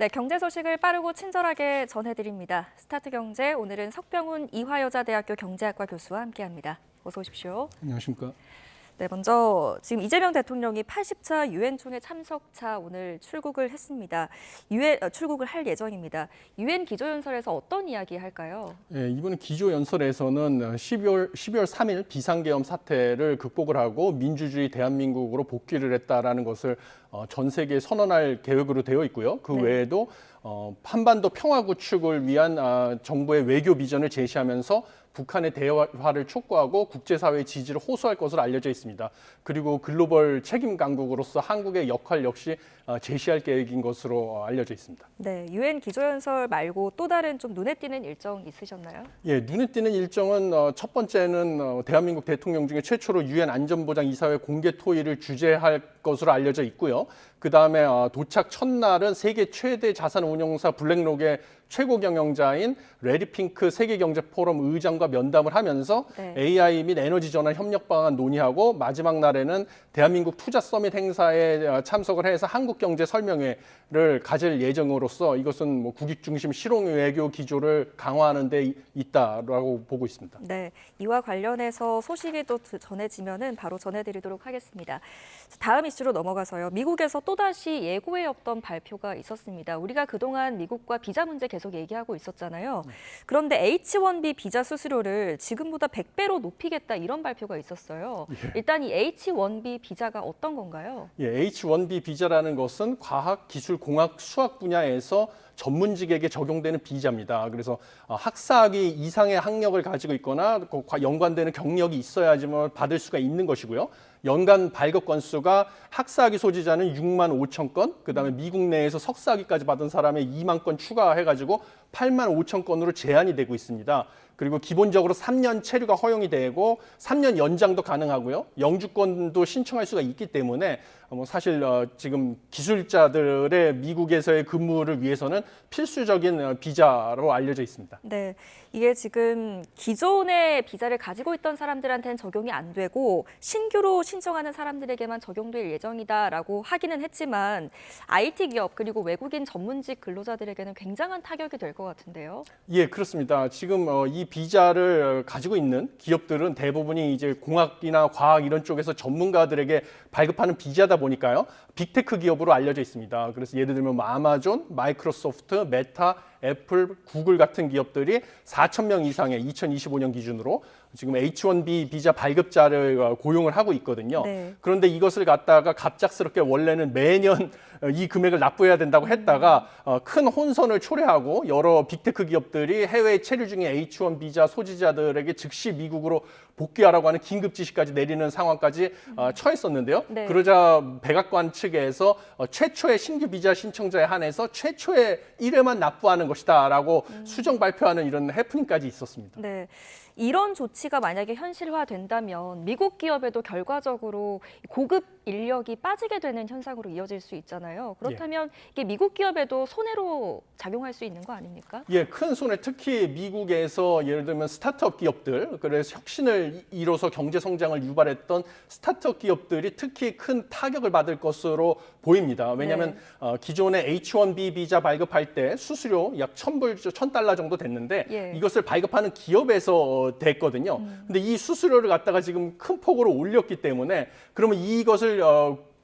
네, 경제 소식을 빠르고 친절하게 전해드립니다. 스타트 경제, 오늘은 석병훈 이화여자대학교 경제학과 교수와 함께합니다. 어서 오십시오. 안녕하십니까. 네, 먼저 지금 이재명 대통령이 80차 유엔 총회 참석차 오늘 출국을 했습니다. 출국을 할 예정입니다. 유엔 기조연설에서 어떤 이야기 할까요? 예, 이번 기조연설에서는 12월 3일 비상계엄 사태를 극복을 하고 민주주의 대한민국으로 복귀를 했다라는 것을 전 세계에 선언할 계획으로 되어 있고요. 그 네. 외에도 한반도 평화 구축을 위한 정부의 외교 비전을 제시하면서 북한의 대화를 촉구하고 국제사회의 지지를 호소할 것으로 알려져 있습니다. 그리고 글로벌 책임 강국으로서 한국의 역할 역시 제시할 계획인 것으로 알려져 있습니다. 네, 유엔 기조연설 말고 또 다른 좀 눈에 띄는 일정 있으셨나요? 예, 눈에 띄는 일정은 첫 번째는 대한민국 대통령 중에 최초로 유엔 안전보장이사회 공개 토의를 주재할 것으로 알려져 있고요. 그다음에 도착 첫날은 세계 최대 자산 운용사 블랙록의 최고 경영자인 레리핑크 세계경제포럼 의장과 면담을 하면서 네. AI 및 에너지 전환 협력 방안 논의하고 마지막 날에는 대한민국 투자 서밋 행사에 참석을 해서 한국 경제 설명회를 가질 예정으로서 이것은 뭐 국익 중심 실용 외교 기조를 강화하는 데 있다라고 보고 있습니다. 네, 이와 관련해서 소식이 또 전해지면은 바로 전해드리도록 하겠습니다. 다음 이슈로 넘어가서요. 미국에서 또다시 예고에 없던 발표가 있었습니다. 우리가 그동안 미국과 비자 문제 계속 얘기하고 있었잖아요. 그런데 H-1B 비자 수수료를 지금보다 100배로 높이겠다 이런 발표가 있었어요. 일단 이 H-1B 비자가 어떤 건가요? 예, H-1B 비자라는 것은 과학, 기술, 공학, 수학 분야에서 전문직에게 적용되는 비자입니다. 그래서 학사학위 이상의 학력을 가지고 있거나 연관되는 경력이 있어야지만 받을 수가 있는 것이고요. 연간 발급 건수가 학사학위 소지자는 6만 5천 건, 그다음에 미국 내에서 석사학위까지 받은 사람의 2만 건 추가해가지고 8만 5천 건으로 제한이 되고 있습니다. 그리고 기본적으로 3년 체류가 허용이 되고 3년 연장도 가능하고요. 영주권도 신청할 수가 있기 때문에 사실 지금 기술자들의 미국에서의 근무를 위해서는 필수적인 비자로 알려져 있습니다. 네, 이게 지금 기존의 비자를 가지고 있던 사람들한테는 적용이 안 되고 신규로 신청하는 사람들에게만 적용될 예정이다라고 하기는 했지만 IT 기업 그리고 외국인 전문직 근로자들에게는 굉장한 타격이 될 것 같은데요. 예, 그렇습니다. 지금 이 비자를 가지고 있는 기업들은 대부분이 이제 공학이나 과학 이런 쪽에서 전문가들에게 발급하는 비자다 보니까요. 빅테크 기업으로 알려져 있습니다. 그래서 예를 들면 뭐 아마존, 마이크로소프트, 메타, 애플, 구글 같은 기업들이 4천 명 이상의 2025년 기준으로 지금 H-1B 비자 발급자를 고용을 하고 있거든요. 네. 그런데 이것을 갖다가 갑작스럽게 원래는 매년 이 금액을 납부해야 된다고 했다가 큰 혼선을 초래하고 여러 빅테크 기업들이 해외에 체류 중인 H-1 비자 소지자들에게 즉시 미국으로 복귀하라고 하는 긴급 지시까지 내리는 상황까지 처했었는데요. 네. 그러자 백악관 측에서 최초의 신규 비자 신청자에 한해서 최초의 1회만 납부하는 것이다라고 수정 발표하는 이런 해프닝까지 있었습니다. 네. 이런 조치가 만약에 현실화된다면 미국 기업에도 결과적으로 고급 인력이 빠지게 되는 현상으로 이어질 수 있잖아요. 그렇다면 이게 미국 기업에도 손해로 작용할 수 있는 거 아닙니까? 예, 큰 손해, 특히 미국에서 예를 들면 스타트업 기업들, 그래서 혁신을 이뤄서 경제 성장을 유발했던 스타트업 기업들이 특히 큰 타격을 받을 것으로 보입니다. 왜냐하면 기존의 H-1B 비자 발급할 때 수수료 약 $1,000 정도 됐는데 이것을 발급하는 기업에서 됐거든요. 근데 이 수수료를 갖다가 지금 큰 폭으로 올렸기 때문에 그러면 이것을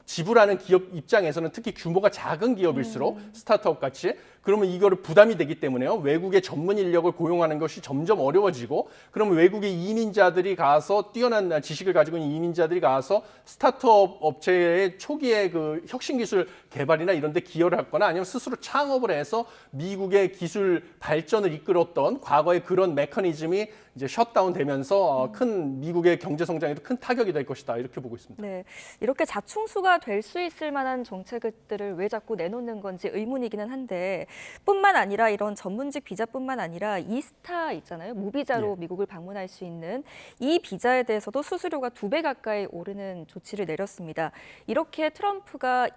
지불하는 기업 입장에서는 특히 규모가 작은 기업일수록 스타트업 같이 그러면 이거를 부담이 되기 때문에요. 외국의 전문 인력을 고용하는 것이 점점 어려워지고 그러면 외국의 이민자들이 가서 뛰어난 지식을 가지고 있는 이민자들이 가서 스타트업 업체의 초기에 그 혁신 기술 개발이나 이런 데 기여를 하거나 아니면 스스로 창업을 해서 미국의 기술 발전을 이끌었던 과거의 그런 메커니즘이 이제 셧다운 되면서 큰 미국의 경제 성장에도 큰 타격이 될 것이다. 이렇게 보고 있습니다. 네, 이렇게 자충수가 될 수 있을 만한 정책들을 왜 자꾸 내놓는 건지 의문이기는 한데 뿐만 아니라 이런 전문직 비자뿐만 아니라 이스타 있잖아요. 무비자로 미국을 방문할 수 있는 이 비자에 대해서도 수수료가 2배 가까이 오르는 조치를 내렸습니다. 이렇게 트럼프가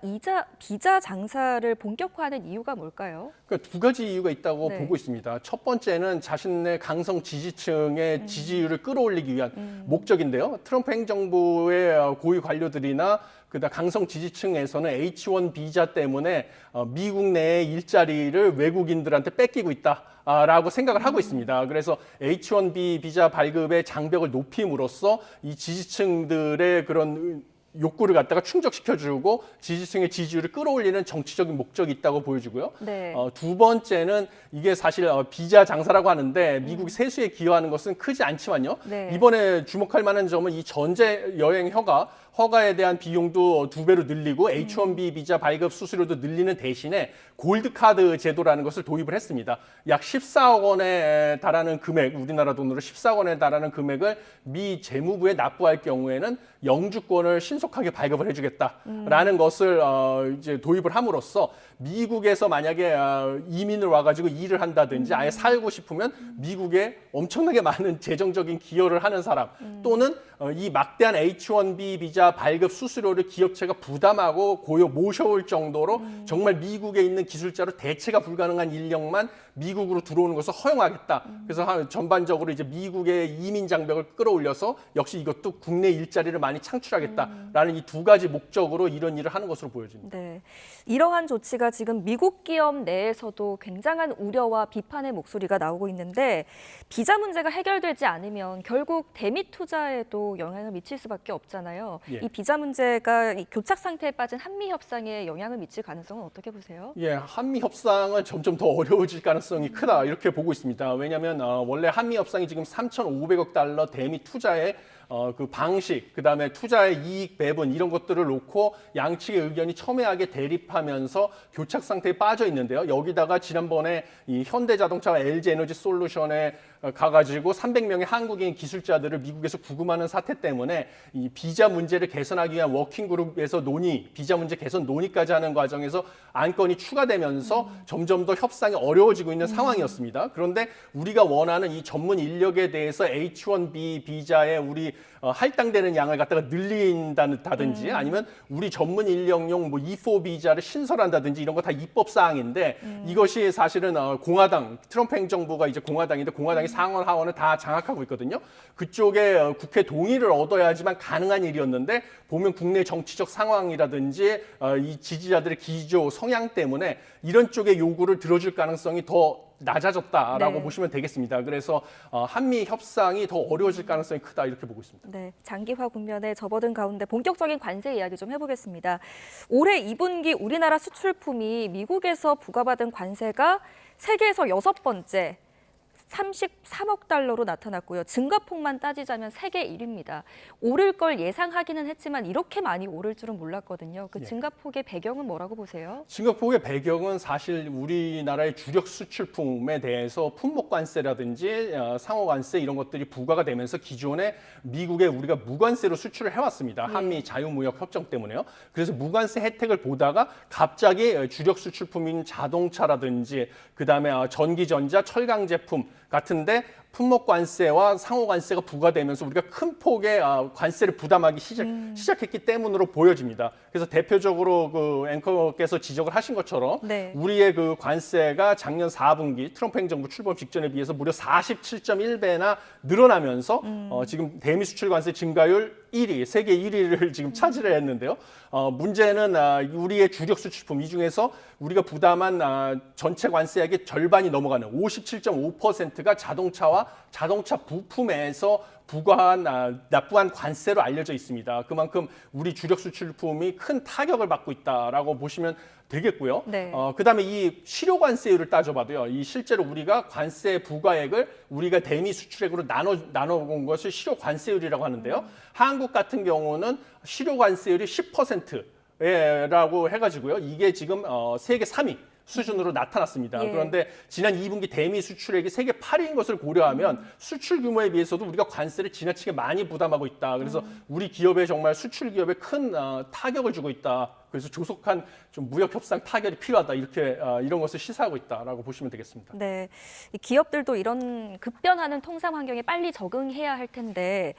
비자 장사를 본격화하는 이유가 뭘까요? 그러니까 두 가지 이유가 있다고 보고 있습니다. 첫 번째는 자신의 강성 지지층의 지지율을 끌어올리기 위한 목적인데요. 트럼프 행정부의 고위 관료들이나 그다음 강성 지지층에서는 H1 비자 때문에 미국 내의 일자리를 외국인들한테 뺏기고 있다라고 생각을 하고 있습니다. 그래서 H1B 비자 발급의 장벽을 높임으로써 이 지지층들의 그런 욕구를 갖다가 충족시켜주고 지지층의 지지율을 끌어올리는 정치적인 목적이 있다고 보여지고요. 네. 두 번째는 이게 사실 비자 장사라고 하는데 미국이 세수에 기여하는 것은 크지 않지만요. 네. 이번에 주목할 만한 점은 이 전제 여행 허가에 대한 비용도 2배로 늘리고 H1B 비자 발급 수수료도 늘리는 대신에 골드카드 제도라는 것을 도입을 했습니다. 약 14억 원에 달하는 금액, 우리나라 돈으로 14억 원에 달하는 금액을 미 재무부에 납부할 경우에는 영주권을 신속하게 발급을 해주겠다라는 것을 이제 도입을 함으로써 미국에서 만약에 이민을 와가지고 일을 한다든지 아예 살고 싶으면 미국에 엄청나게 많은 재정적인 기여를 하는 사람 또는 이 막대한 H1B 비자 발급 수수료를 기업체가 부담하고 모셔올 정도로 정말 미국에 있는 기술자로 대체가 불가능한 인력만 미국으로 들어오는 것을 허용하겠다. 그래서 전반적으로 이제 미국의 이민 장벽을 끌어올려서 역시 이것도 국내 일자리를 많이 창출하겠다라는 이 두 가지 목적으로 이런 일을 하는 것으로 보여집니다. 네, 이러한 조치가 지금 미국 기업 내에서도 굉장한 우려와 비판의 목소리가 나오고 있는데 비자 문제가 해결되지 않으면 결국 대미 투자에도 영향을 미칠 수밖에 없잖아요. 예. 이 비자 문제가 이 교착 상태에 빠진 한미 협상에 영향을 미칠 가능성은 어떻게 보세요? 예, 한미 협상은 점점 더 어려워질 가능성이 크다 이렇게 보고 있습니다. 왜냐하면 원래 한미 협상이 지금 3,500억 달러 대미 투자에 그 방식, 그다음에 투자의 이익 배분 이런 것들을 놓고 양측의 의견이 첨예하게 대립하면서 교착 상태에 빠져 있는데요. 여기다가 지난번에 이 현대자동차와 LG에너지솔루션에 가가지고 300명의 한국인 기술자들을 미국에서 구금하는 사태 때문에 이 비자 문제를 개선하기 위한 워킹그룹에서 비자 문제 개선 논의까지 하는 과정에서 안건이 추가되면서 점점 더 협상이 어려워지고 있는 상황이었습니다. 그런데 우리가 원하는 이 전문 인력에 대해서 H1B 비자에 우리 할당되는 양을 갖다가 늘린다든지 아니면 우리 전문 인력용 뭐 E4 비자를 신설한다든지 이런 거 다 입법 사항인데 이것이 사실은 공화당 트럼프 행정부가 이제 공화당인데 공화당이 상원 하원을 다 장악하고 있거든요. 그쪽에 국회 동의를 얻어야지만 가능한 일이었는데 보면 국내 정치적 상황이라든지 이 지지자들의 기조 성향 때문에 이런 쪽의 요구를 들어줄 가능성이 더 낮아졌다라고 네. 보시면 되겠습니다. 그래서 한미 협상이 더 어려워질 가능성이 크다 이렇게 보고 있습니다. 네, 장기화 국면에 접어든 가운데 본격적인 관세 이야기 좀 해보겠습니다. 올해 2분기 우리나라 수출품이 미국에서 부과받은 관세가 세계에서 6번째 33억 달러로 나타났고요. 증가폭만 따지자면 세계 1위입니다. 오를 걸 예상하기는 했지만 이렇게 많이 오를 줄은 몰랐거든요. 그 증가폭의 배경은 뭐라고 보세요? 증가폭의 배경은 사실 우리나라의 주력 수출품에 대해서 품목관세라든지 상호관세 이런 것들이 부과가 되면서 기존에 미국에 우리가 무관세로 수출을 해왔습니다. 한미 자유무역 협정 때문에요. 그래서 무관세 혜택을 보다가 갑자기 주력 수출품인 자동차라든지 그다음에 전기전자, 철강 제품 같은데 품목관세와 상호관세가 부과되면서 우리가 큰 폭의 관세를 부담하기 시작했기 때문으로 보여집니다. 그래서 대표적으로 그 앵커께서 지적을 하신 것처럼 네. 우리의 그 관세가 작년 4분기 트럼프 행정부 출범 직전에 비해서 무려 47.1배나 늘어나면서 지금 대미 수출 관세 증가율 1위, 세계 1위를 지금 차지를 했는데요. 문제는 우리의 주력 수출품 이 중에서 우리가 부담한 전체 관세액의 절반이 넘어가는 57.5%가 자동차와 자동차 부품에서 납부한 관세로 알려져 있습니다. 그만큼 우리 주력 수출품이 큰 타격을 받고 있다라고 보시면 되겠고요. 네. 그다음에 이 실효 관세율을 따져봐도요. 이 실제로 우리가 관세 부과액을 우리가 대미 수출액으로 나눠본 것을 실효 관세율이라고 하는데요. 한국 같은 경우는 실효 관세율이 10%라고 해가지고요. 이게 지금 세계 3위. 수준으로 나타났습니다. 예. 그런데 지난 2분기 대미 수출액이 세계 8위인 것을 고려하면 수출 규모에 비해서도 우리가 관세를 지나치게 많이 부담하고 있다. 그래서 우리 기업에 정말 수출 기업에 큰 타격을 주고 있다. 그래서 조속한 좀 무역 협상 타결이 필요하다. 이런 것을 시사하고 있다라고 보시면 되겠습니다. 네, 이 기업들도 이런 급변하는 통상 환경에 빨리 적응해야 할 텐데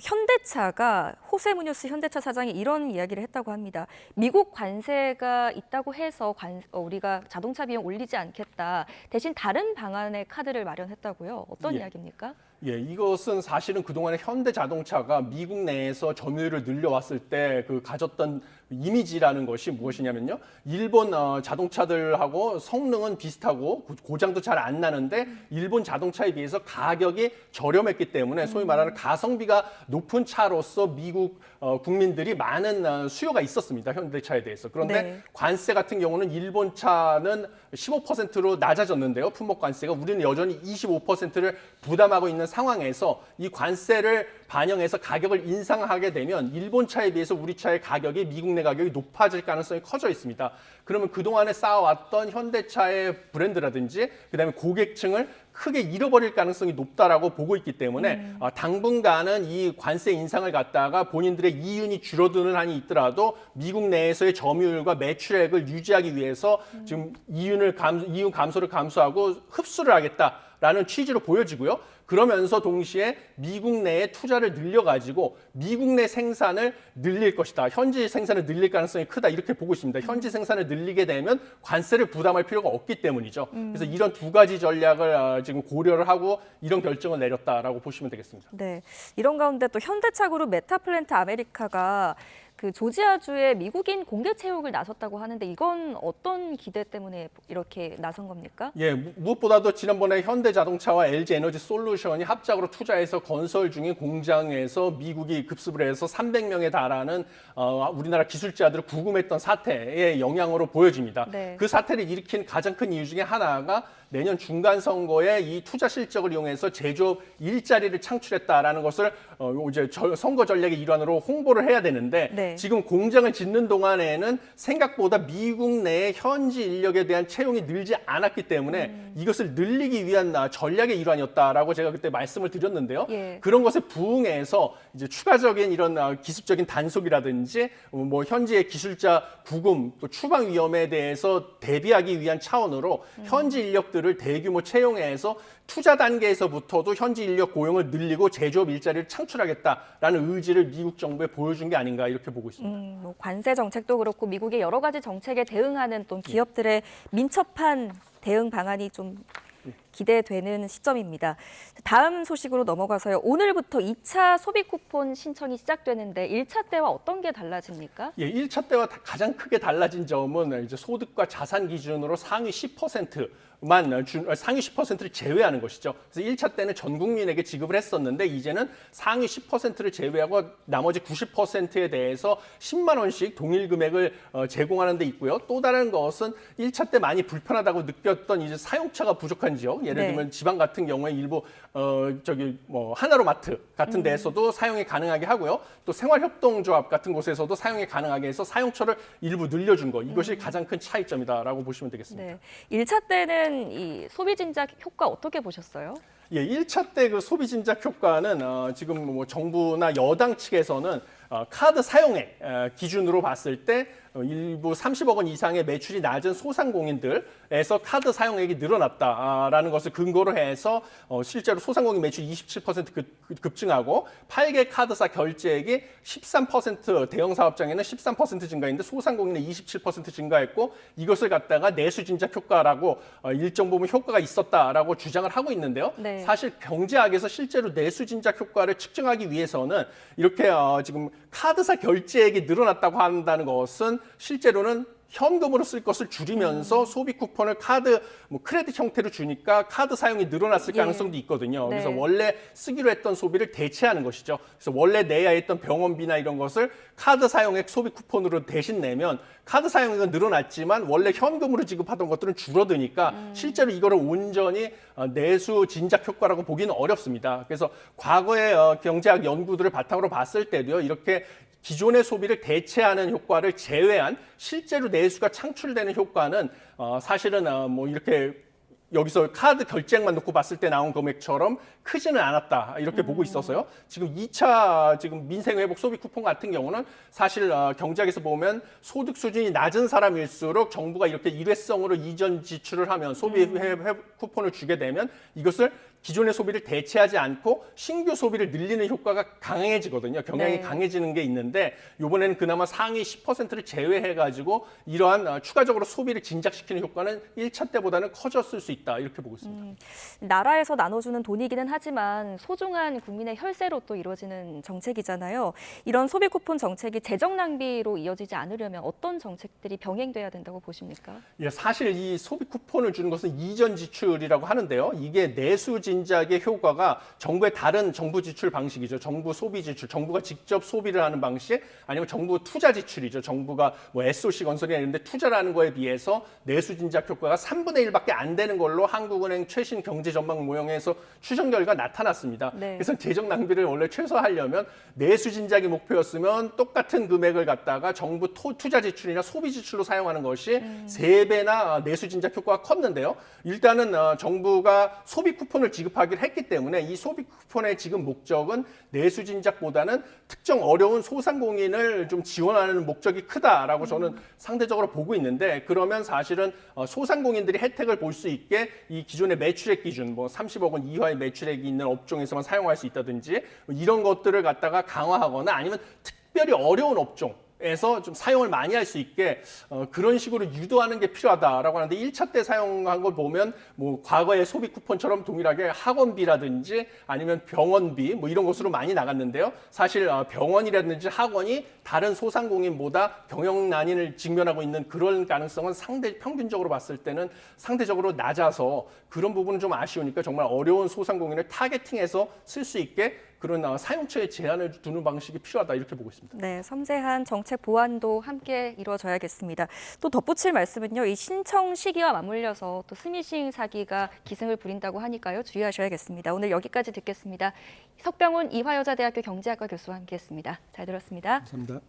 현대차가 호세 무뇨스 현대차 사장이 이런 이야기를 했다고 합니다. 미국 관세가 있다고 해서 우리가 자동차 비용 올리지 않겠다. 대신 다른 방안의 카드를 마련했다고요. 어떤 예. 이야기입니까? 예, 이것은 사실은 그동안에 현대자동차가 미국 내에서 점유율을 늘려왔을 때 그 가졌던 이미지라는 것이 무엇이냐면요. 일본 자동차들하고 성능은 비슷하고 고장도 잘 안 나는데 일본 자동차에 비해서 가격이 저렴했기 때문에 소위 말하는 가성비가 높은 차로서 미국 국민들이 많은 수요가 있었습니다. 현대차에 대해서. 그런데 네. 관세 같은 경우는 일본 차는 15%로 낮아졌는데요. 품목 관세가 우리는 여전히 25%를 부담하고 있는 상황에서 이 관세를 반영해서 가격을 인상하게 되면 일본 차에 비해서 우리 차의 가격이 미국 내 가격이 높아질 가능성이 커져 있습니다. 그러면 그동안에 쌓아왔던 현대차의 브랜드라든지 그다음에 고객층을 크게 잃어버릴 가능성이 높다라고 보고 있기 때문에 당분간은 이 관세 인상을 갖다가 본인들의 이윤이 줄어드는 한이 있더라도 미국 내에서의 점유율과 매출액을 유지하기 위해서 지금 이윤 감소를 감수하고 흡수를 하겠다라는 취지로 보여지고요. 그러면서 동시에 미국 내에 투자를 늘려가지고 미국 내 생산을 늘릴 것이다. 현지 생산을 늘릴 가능성이 크다. 이렇게 보고 있습니다. 현지 생산을 늘리게 되면 관세를 부담할 필요가 없기 때문이죠. 그래서 이런 두 가지 전략을 지금 고려를 하고 이런 결정을 내렸다라고 보시면 되겠습니다. 네, 이런 가운데 또 현대차 그룹 메타플랜트 아메리카가 그 조지아주에 미국인 공개 채용을 나섰다고 하는데 이건 어떤 기대 때문에 이렇게 나선 겁니까? 예, 무엇보다도 지난번에 현대자동차와 LG에너지솔루션이 합작으로 투자해서 건설 중인 공장에서 미국이 급습을 해서 300명에 달하는 우리나라 기술자들을 구금했던 사태의 영향으로 보여집니다. 네. 그 사태를 일으킨 가장 큰 이유 중에 하나가 내년 중간 선거에 이 투자 실적을 이용해서 제조업 일자리를 창출했다라는 것을 이제 선거 전략의 일환으로 홍보를 해야 되는데 네. 지금 공장을 짓는 동안에는 생각보다 미국 내의 현지 인력에 대한 채용이 늘지 않았기 때문에 이것을 늘리기 위한 전략의 일환이었다라고 제가 그때 말씀을 드렸는데요. 예. 그런 것에 부응해서 이제 추가적인 이런 기습적인 단속이라든지 뭐 현지의 기술자 구금 또 추방 위험에 대해서 대비하기 위한 차원으로 현지 인력들을 대규모 채용해서 투자 단계에서부터도 현지 인력 고용을 늘리고 제조업 일자리를 창출하겠다라는 의지를 미국 정부에 보여준 게 아닌가 이렇게 보고 있습니다. 뭐 관세 정책도 그렇고 미국의 여러 가지 정책에 대응하는 또 기업들의 민첩한 대응 방안이 좀 기대되는 시점입니다. 다음 소식으로 넘어가서요. 오늘부터 2차 소비 쿠폰 신청이 시작되는데 1차 때와 어떤 게 달라집니까? 예, 1차 때와 가장 크게 달라진 점은 이제 소득과 자산 기준으로 상위 10%만 상위 10%를 제외하는 것이죠. 그래서 1차 때는 전 국민에게 지급을 했었는데 이제는 상위 10%를 제외하고 나머지 90%에 대해서 10만 원씩 동일 금액을 제공하는 데 있고요. 또 다른 것은 1차 때 많이 불편하다고 느꼈던 이제 사용차가 부족한 지역, 예를 네. 들면 지방 같은 경우에 일부 하나로마트 같은 데에서도 사용이 가능하게 하고요. 또 생활협동조합 같은 곳에서도 사용이 가능하게 해서 사용처를 일부 늘려준 거 이것이 가장 큰 차이점이다라고 보시면 되겠습니다. 네. 1차 때는 이 소비 진작 효과 어떻게 보셨어요? 예, 1차 때 그 소비 진작 효과는 지금 뭐 정부나 여당 측에서는 카드 사용액 기준으로 봤을 때 일부 30억 원 이상의 매출이 낮은 소상공인들에서 카드 사용액이 늘어났다라는 것을 근거로 해서 실제로 소상공인 매출이 27% 급증하고 8개 카드사 결제액이 13% 대형 사업장에는 13% 증가했는데 소상공인은 27% 증가했고 이것을 갖다가 내수 진작 효과라고 일정 부분 효과가 있었다라고 주장을 하고 있는데요. 네. 사실 경제학에서 실제로 내수 진작 효과를 측정하기 위해서는 이렇게 지금 카드사 결제액이 늘어났다고 한다는 것은 실제로는 현금으로 쓸 것을 줄이면서 소비 쿠폰을 크레딧 형태로 주니까 카드 사용이 늘어났을 예. 가능성도 있거든요. 네. 그래서 원래 쓰기로 했던 소비를 대체하는 것이죠. 그래서 원래 내야 했던 병원비나 이런 것을 카드 사용액 소비 쿠폰으로 대신 내면 카드 사용액은 늘어났지만 원래 현금으로 지급하던 것들은 줄어드니까 실제로 이거를 온전히 내수 진작 효과라고 보기는 어렵습니다. 그래서 과거의 경제학 연구들을 바탕으로 봤을 때도요. 이렇게 기존의 소비를 대체하는 효과를 제외한 실제로 내수가 창출되는 효과는 사실은 뭐 이렇게 여기서 카드 결제액만 놓고 봤을 때 나온 금액처럼 크지는 않았다 이렇게 보고 있어서요. 지금 2차 지금 민생회복 소비 쿠폰 같은 경우는 사실 경제학에서 보면 소득 수준이 낮은 사람일수록 정부가 이렇게 일회성으로 이전 지출을 하면 소비 회복 쿠폰을 주게 되면 이것을 기존의 소비를 대체하지 않고 신규 소비를 늘리는 효과가 강해지거든요. 경향이 네. 강해지는 게 있는데 이번에는 그나마 상위 10%를 제외해가지고 이러한 추가적으로 소비를 진작시키는 효과는 1차 때보다는 커졌을 수 있다 이렇게 보고 있습니다. 나라에서 나눠주는 돈이기는 하지만 소중한 국민의 혈세로 또 이루어지는 정책이잖아요. 이런 소비 쿠폰 정책이 재정 낭비로 이어지지 않으려면 어떤 정책들이 병행돼야 된다고 보십니까? 예, 사실 이 소비 쿠폰을 주는 것은 이전 지출이라고 하는데요. 이게 내수 진작의 효과가 정부의 다른 정부 지출 방식이죠. 정부 소비 지출, 정부가 직접 소비를 하는 방식, 아니면 정부 투자 지출이죠. 정부가 뭐 SOC 건설이나 이런 데 투자를 하는 거에 비해서 내수 진작 효과가 3분의 1밖에 안 되는 걸로 한국은행 최신 경제 전망 모형에서 추정 결과 나타났습니다. 네. 그래서 재정 낭비를 원래 최소화하려면 내수 진작이 목표였으면 똑같은 금액을 갖다가 정부 투자 지출이나 소비 지출로 사용하는 것이 3배나 내수 진작 효과가 컸는데요. 일단은 정부가 소비 쿠폰을 지급하기로 했기 때문에 이 소비 쿠폰의 지금 목적은 내수 진작보다는 특정 어려운 소상공인을 좀 지원하는 목적이 크다라고 저는 상대적으로 보고 있는데, 그러면 사실은 소상공인들이 혜택을 볼 수 있게 이 기존의 매출액 기준, 뭐 30억 원 이하의 매출액이 있는 업종에서만 사용할 수 있다든지 이런 것들을 갖다가 강화하거나 아니면 특별히 어려운 업종 에서 좀 사용을 많이 할 수 있게 그런 식으로 유도하는 게 필요하다라고 하는데, 1차 때 사용한 걸 보면 뭐 과거의 소비 쿠폰처럼 동일하게 학원비라든지 아니면 병원비 뭐 이런 것으로 많이 나갔는데요. 사실 병원이라든지 학원이 다른 소상공인보다 경영 난인을 직면하고 있는 그런 가능성은 평균적으로 봤을 때는 상대적으로 낮아서 그런 부분은 좀 아쉬우니까 정말 어려운 소상공인을 타겟팅해서 쓸 수 있게 그런 사용처에 제한을 두는 방식이 필요하다 이렇게 보고 있습니다. 네, 섬세한 정책 보완도 함께 이루어져야겠습니다. 또 덧붙일 말씀은요, 이 신청 시기와 맞물려서 또 스미싱 사기가 기승을 부린다고 하니까요, 주의하셔야겠습니다. 오늘 여기까지 듣겠습니다. 석병훈 이화여자대학교 경제학과 교수와 함께했습니다. 잘 들었습니다. 감사합니다.